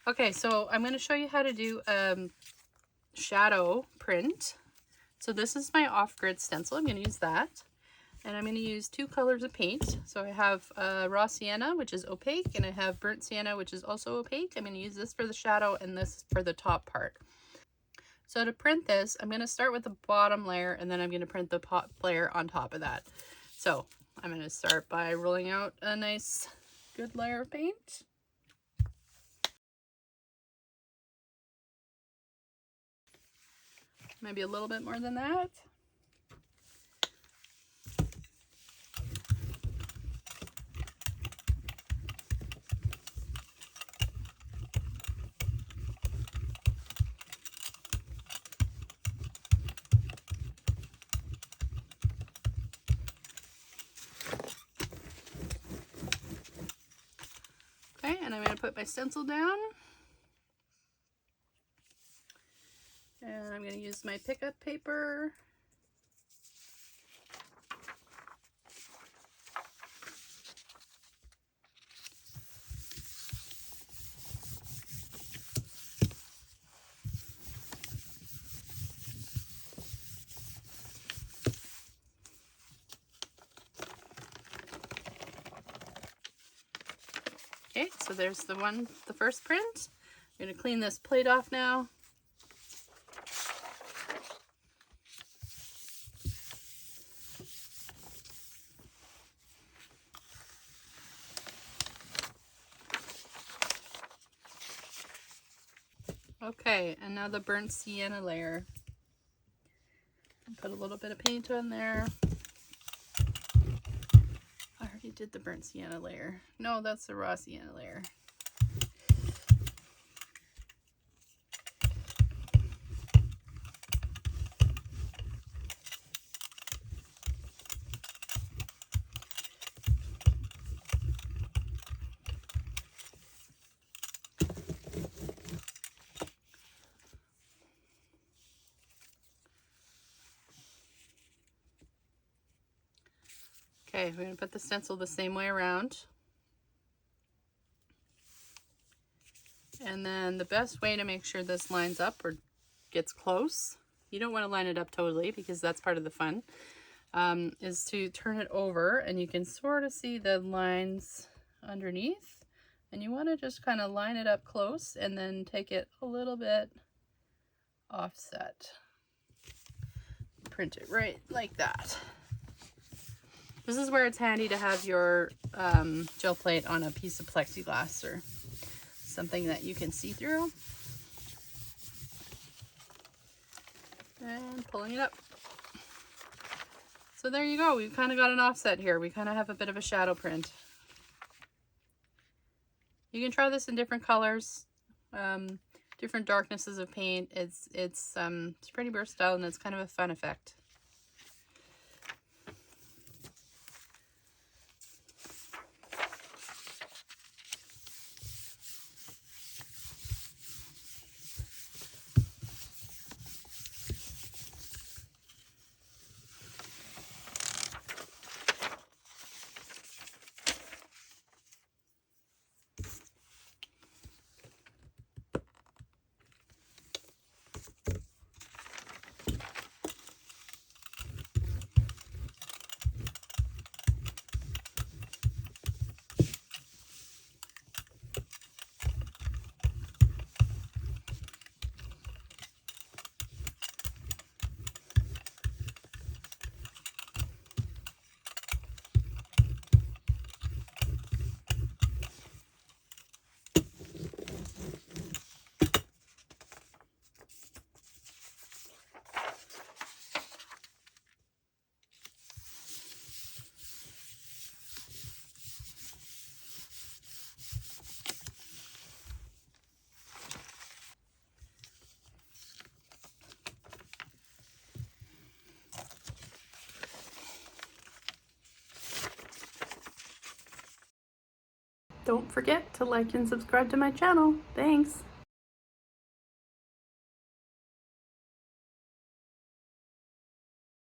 Okay, so I'm going to show you how to do shadow print. So this is my off-grid stencil. I'm going to use that. And I'm going to use 2 colors of paint. So I have raw sienna, which is opaque, and I have burnt sienna, which is also opaque. I'm going to use this for the shadow and this for the top part. So to print this, I'm going to start with the bottom layer, and then I'm going to print the top layer on top of that. So I'm going to start by rolling out a nice good layer of paint. Maybe a little bit more than that. Okay, and I'm going to put my stencil down. And I'm going to use my pickup paper. Okay, so there's the first print. I'm going to clean this plate off now. Okay, and now the burnt sienna layer. Put a little bit of paint on there. I already did the burnt sienna layer. No, that's the raw sienna layer. Okay, we're going to put the stencil the same way around. And then the best way to make sure this lines up or gets close, you don't want to line it up totally because that's part of the fun, is to turn it over, and you can sort of see the lines underneath. And you want to just kind of line it up close and then take it a little bit offset. Print it right like that. This is where it's handy to have your gel plate on a piece of plexiglass or something that you can see through. And pulling it up. So there you go. We've kind of got an offset here. We kind of have a bit of a shadow print. You can try this in different colors, different darknesses of paint. It's pretty versatile, and it's kind of a fun effect. Don't forget to like and subscribe to my channel. Thanks.